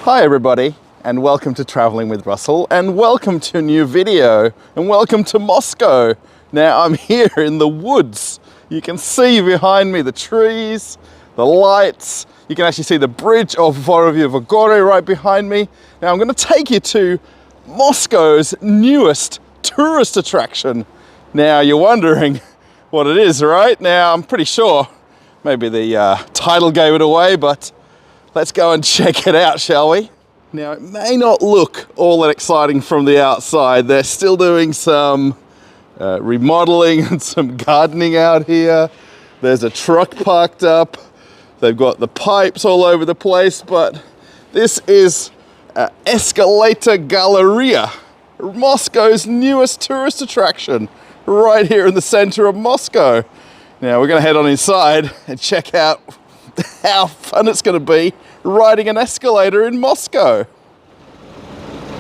Hi everybody, and welcome to Traveling with Russell, and welcome to a new video, and welcome to Moscow. Now I'm here in the woods. You can see behind me the trees, the lights. You can actually see the bridge of Vorob'yevy right behind me. Now I'm going to take you to Moscow's newest tourist attraction. Now you're wondering what it is, right? Now I'm pretty sure maybe the title gave it away, but let's go and check it out, shall we? Now, it may not look all that exciting from the outside. They're still doing some remodeling and some gardening out here. There's a truck parked up. They've got the pipes all over the place, but this is Escalator Gallery, Moscow's newest tourist attraction, right here in the center of Moscow. Now, we're gonna head on inside and check out how fun it's going to be riding an escalator in Moscow.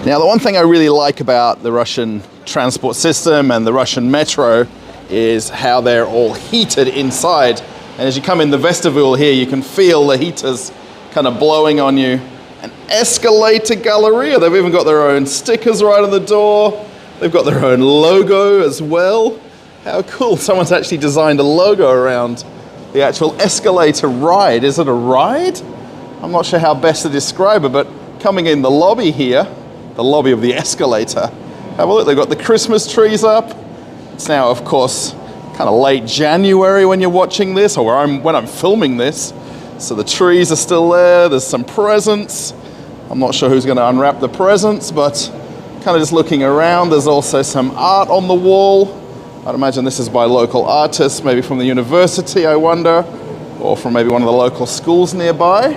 Now, the one thing I really like about the Russian transport system and the Russian metro is how they're all heated inside. And as you come in the vestibule here, you can feel the heaters kind of blowing on you. An Escalator Gallery, they've even got their own stickers right on the door. They've got their own logo as well. How cool, someone's actually designed a logo around the actual escalator ride. Is it a ride? I'm not sure how best to describe it, but coming in the lobby here, the lobby of the escalator, have a look, they've got the Christmas trees up. It's now, of course, kind of late January when you're watching this, or when I'm filming this. So the trees are still there, there's some presents. I'm not sure who's gonna unwrap the presents, but kind of just looking around, there's also some art on the wall. I'd imagine this is by local artists, maybe from the university, I wonder, or from maybe one of the local schools nearby.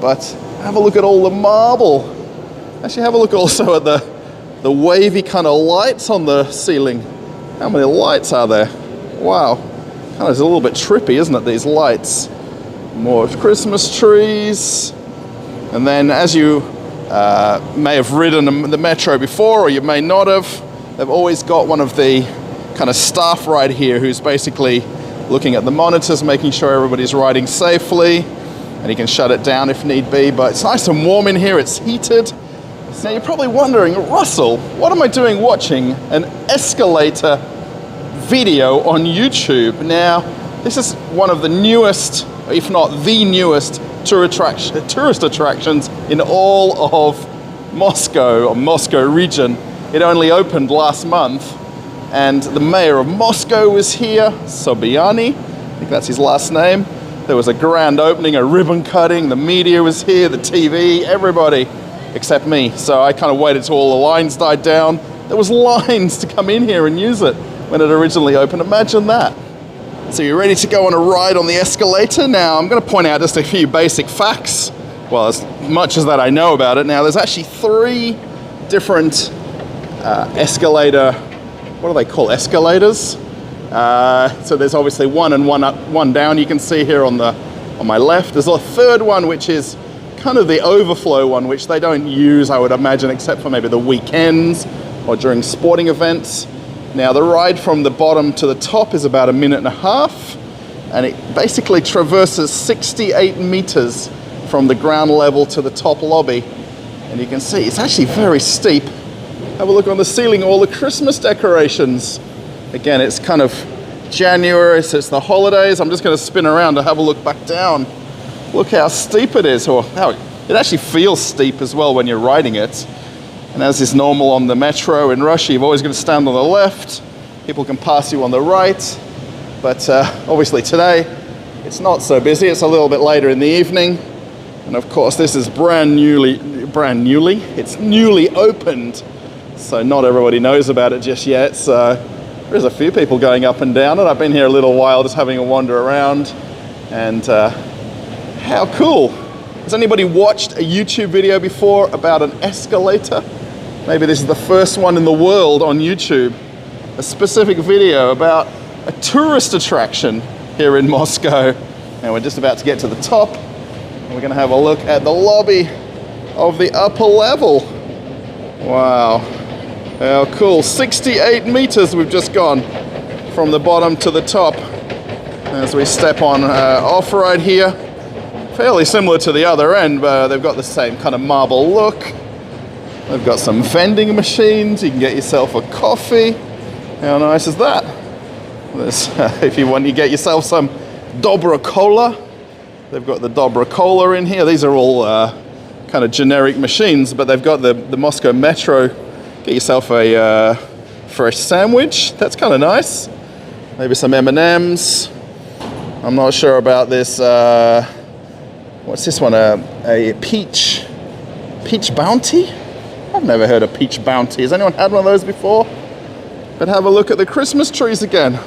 But have a look at all the marble. Actually, have a look also at the wavy kind of lights on the ceiling. How many lights are there? Wow, kind of a little bit trippy, isn't it, these lights? More Christmas trees. And then as you may have ridden the metro before, or you may not have, they've always got one of the kind of staff right here who's basically looking at the monitors, making sure everybody's riding safely, and he can shut it down if need be. But it's nice and warm in here, it's heated. Now you're probably wondering, Russell, what am I doing watching an escalator video on YouTube? Now, this is one of the newest, if not the newest, tourist attractions in all of Moscow, or Moscow region. It only opened last month. And the mayor of Moscow was here, Sobyanin, I think that's his last name. There was a grand opening, a ribbon cutting, the media was here, the TV, everybody except me. So I kind of waited till all the lines died down. There was lines to come in here and use it when it originally opened. Imagine that. So you're ready to go on a ride on the escalator? Now I'm going to point out just a few basic facts. Well, as much as that I know about it. Now there's actually 3 different escalator, what do they call escalators? So there's obviously one and one up, one down. You can see here on my left. There's a 3rd one, which is kind of the overflow one, which they don't use, I would imagine, except for maybe the weekends or during sporting events. Now the ride from the bottom to the top is about 1.5 minutes, and it basically traverses 68 meters from the ground level to the top lobby. And you can see it's actually very steep. Have a look on the ceiling, all the Christmas decorations. Again, it's kind of January, so it's the holidays. I'm just going to spin around to have a look back down. Look how steep it is, or how it actually feels steep as well when you're riding it. And as is normal on the metro in Russia, you've always got to stand on the left. People can pass you on the right. But obviously today, it's not so busy. It's a little bit later in the evening. And of course, this is it's newly opened. So not everybody knows about it just yet. So there's a few people going up and down, and I've been here a little while just having a wander around. And how cool. Has anybody watched a YouTube video before about an escalator? Maybe this is the first one in the world on YouTube. A specific video about a tourist attraction here in Moscow. And we're just about to get to the top. And we're going to have a look at the lobby of the upper level. Wow. How cool. 68 meters we've just gone from the bottom to the top. As we step on off right here. fairly similar to the other end, but they've got the same kind of marble look. They've got some vending machines. You can get yourself a coffee. How nice is that? If you want, you get yourself some Dobra Cola. They've got the Dobra Cola in here. These are all kind of generic machines, but they've got the Moscow Metro. Get yourself a fresh sandwich. That's kind of nice. Maybe some M&Ms. I'm not sure about this. What's this one? A peach bounty? I've never heard of peach bounty. Has anyone had one of those before? But have a look at the Christmas trees again.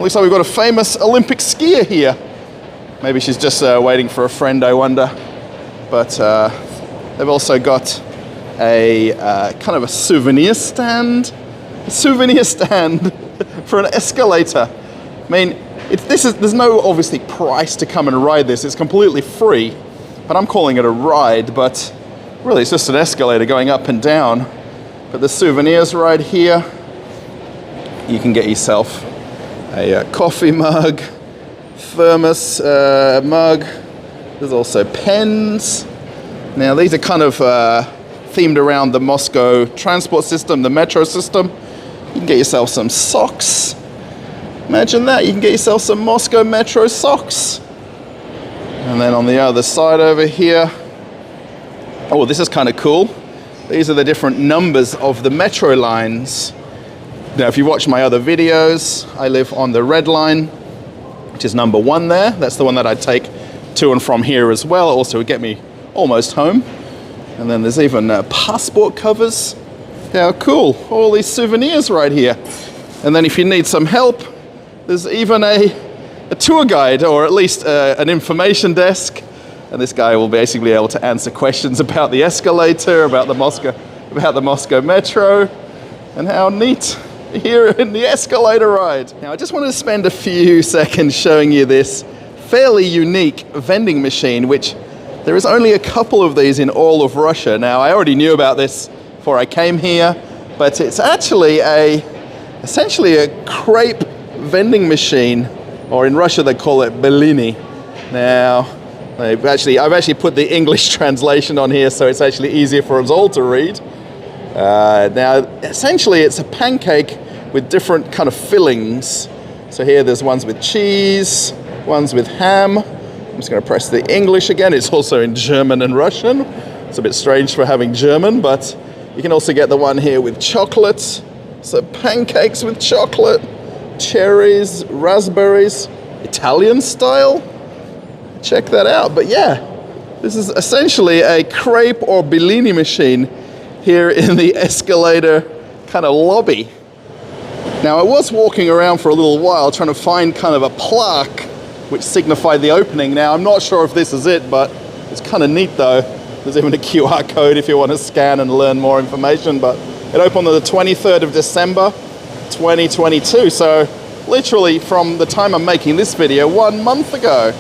Looks like we've got a famous Olympic skier here. Maybe she's just waiting for a friend, I wonder. But they've also got a kind of a souvenir stand. A souvenir stand for an escalator. I mean, there's no obviously price to come and ride this. It's completely free, but I'm calling it a ride. But really, it's just an escalator going up and down. But the souvenirs right here. You can get yourself a coffee mug, thermos mug. There's also pens. Now these are kind of themed around the Moscow transport system, the metro system. You can get yourself some socks. Imagine that, you can get yourself some Moscow Metro socks. And then on the other side over here, oh, this is kind of cool. These are the different numbers of the metro lines. Now, if you watch my other videos, I live on the red line, which is number 1 there. That's the one that I take to and from here as well. Also would get me almost home. And then there's even passport covers. How cool, all these souvenirs right here. And then if you need some help, there's even a tour guide, or at least an information desk. And this guy will basically be able to answer questions about the escalator, about the Moscow Metro, and how neat here in the escalator ride. Now, I just wanted to spend a few seconds showing you this fairly unique vending machine, which there is only a couple of these in all of Russia. Now, I already knew about this before I came here, but it's actually essentially a crepe vending machine, or in Russia they call it belini. Now, I've actually put the English translation on here, so it's actually easier for us all to read. Now, essentially, it's a pancake with different kind of fillings. So here, there's ones with cheese, ones with ham. I'm just going to press the English again. It's also in German and Russian. It's a bit strange for having German, but you can also get the one here with chocolate. So pancakes with chocolate, cherries, raspberries, Italian style. Check that out. But yeah, this is essentially a crepe or bellini machine here in the escalator kind of lobby. Now, I was walking around for a little while trying to find kind of a plaque which signified the opening. Now, I'm not sure if this is it, but it's kind of neat though. There's even a QR code if you want to scan and learn more information, but it opened on the 23rd of December, 2022. So literally from the time I'm making this video, 1 month ago.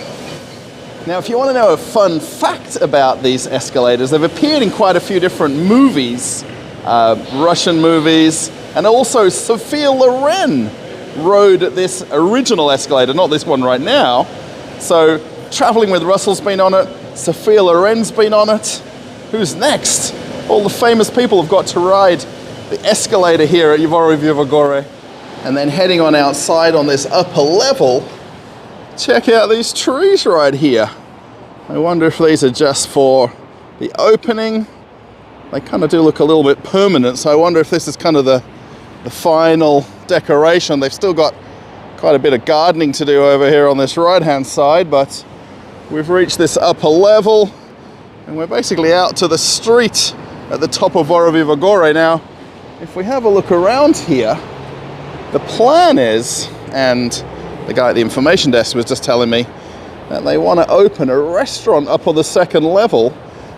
Now, if you want to know a fun fact about these escalators, they've appeared in quite a few different movies, Russian movies, and also Sophia Loren rode this original escalator, not this one right now. So, Traveling with Russell's been on it, Sophia Loren's been on it. Who's next? All the famous people have got to ride the escalator here at Vorob'yevy. And then heading on outside on this upper level, check out these trees right here. I wonder if these are just for the opening. They kind of do look a little bit permanent, so I wonder if this is kind of the final decoration. They've still got quite a bit of gardening to do over here on this right-hand side, but we've reached this upper level, and we're basically out to the street at the top of Vorob'yevy. Now, if we have a look around here, the plan is, and the guy at the information desk was just telling me, that they want to open a restaurant up on the second level,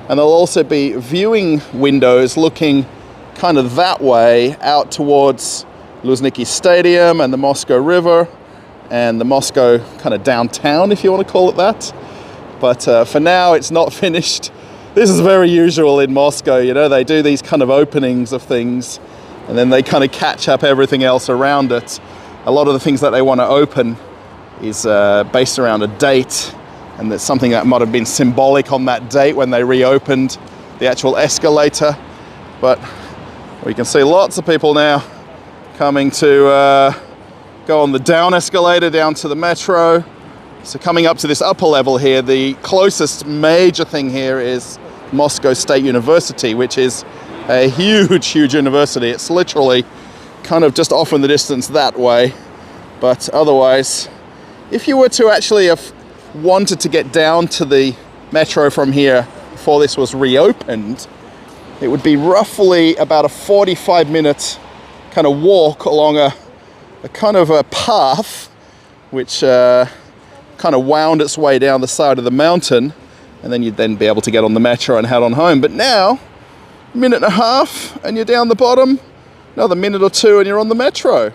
and there'll also be viewing windows looking kind of that way out towards Luzhniki Stadium and the Moscow River and the Moscow kind of downtown, if you want to call it that. But for now, it's not finished. This is very usual in Moscow, you know, they do these kind of openings of things and then they kind of catch up everything else around it. A lot of the things that they want to open is based around a date, And that's something that might have been symbolic on that date when they reopened the actual escalator. But we can see lots of people now coming to go on the down escalator down to the metro. So coming up to this upper level here, the closest major thing here is Moscow State University, which is a huge university. It's literally kind of just off in the distance that way. But otherwise, if you were to actually have wanted to get down to the metro from here before this was reopened, it would be roughly about a 45-minute kind of walk along a kind of a path which kind of wound its way down the side of the mountain, and then you'd then be able to get on the metro and head on home. But now, a minute and a half and you're down the bottom, another minute or two and you're on the metro.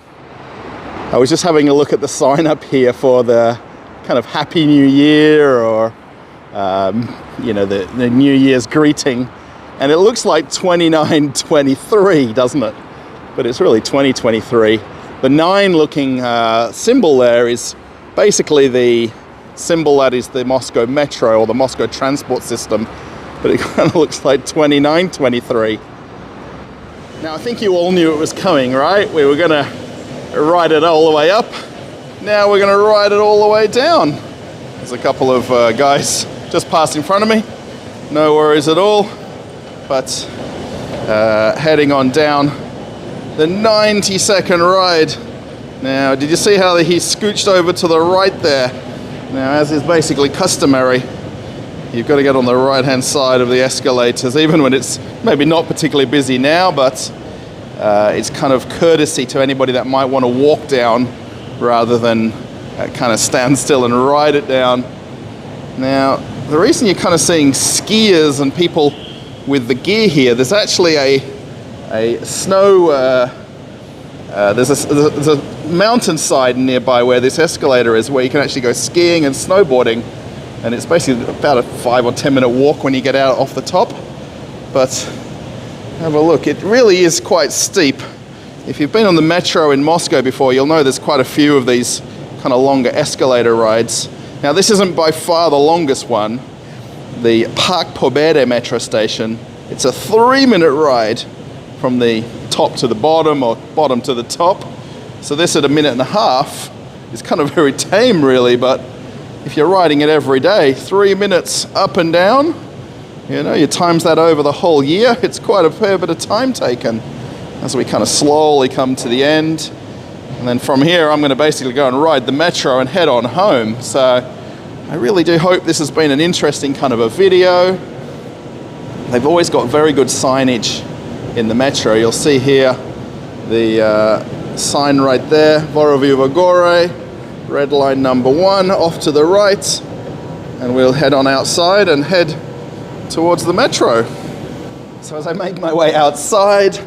I was just having a look at the sign up here for the kind of Happy New Year, or you know, the New Year's greeting, and it looks like 2923, doesn't it? But it's really 2023. The 9 looking symbol there is basically the symbol that is the Moscow Metro or the Moscow transport system, but it kind of looks like 2923. Now I think you all knew it was coming, right? We were gonna ride it all the way up. Now we're gonna ride it all the way down. There's a couple of guys just passed in front of me. No worries at all. But heading on down the 90-second ride. Now, did you see how he scooched over to the right there? Now, as is basically customary, you've got to get on the right-hand side of the escalators, even when it's maybe not particularly busy now, but it's kind of courtesy to anybody that might want to walk down rather than kind of stand still and ride it down. Now, the reason you're kind of seeing skiers and people with the gear here, there's actually a snow, there's a mountainside nearby where this escalator is, where you can actually go skiing and snowboarding, and it's basically about a 5 or 10 minute walk when you get out off the top. But have a look, it really is quite steep. If you've been on the metro in Moscow before, you'll know there's quite a few of these kind of longer escalator rides. Now this isn't by far the longest one. The Park Pobeda metro station, it's a 3-minute ride from the top to the bottom or bottom to the top. So this at a minute and a half is kind of very tame really, but if you're riding it every day, 3 minutes up and down, you know, you times that over the whole year, it's quite a fair bit of time taken as we kind of slowly come to the end. And then from here, I'm going to basically go and ride the metro and head on home. So I really do hope this has been an interesting kind of a video. They've always got very good signage in the metro. You'll see here the sign right there, Vorob'yevy, red line number 1, off to the right. And we'll head on outside and head towards the metro. So as I make my way outside,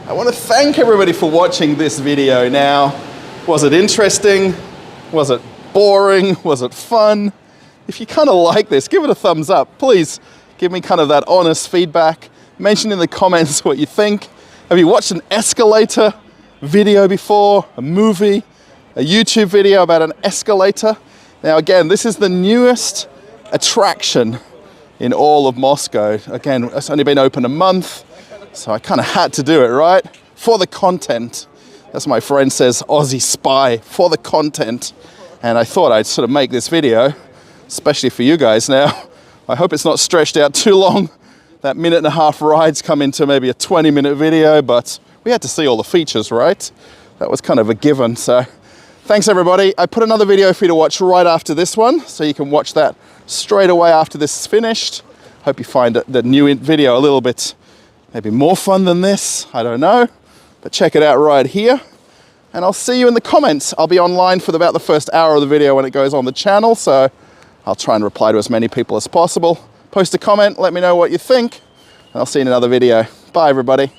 I want to thank everybody for watching this video. Now, was it interesting? Was it boring? Was it fun? If you kind of like this, give it a thumbs up. Please give me kind of that honest feedback. Mention in the comments what you think. Have you watched an escalator video before? A movie? A YouTube video about an escalator? Now again, this is the newest attraction in all of Moscow. Again, it's only been open a month, so I kind of had to do it, right? For the content. As my friend says, Aussie spy, for the content. And I thought I'd sort of make this video, especially for you guys now. I hope it's not stretched out too long. That minute and a half rides come into maybe a 20-minute video, but we had to see all the features, right? That was kind of a given, so thanks everybody. I put another video for you to watch right after this one, so you can watch that straight away after this is finished. Hope you find the new video a little bit maybe more fun than this, I don't know. But check it out right here. And I'll see you in the comments. I'll be online for about the first hour of the video when it goes on the channel, so I'll try and reply to as many people as possible. Post a comment, let me know what you think, and I'll see you in another video. Bye everybody.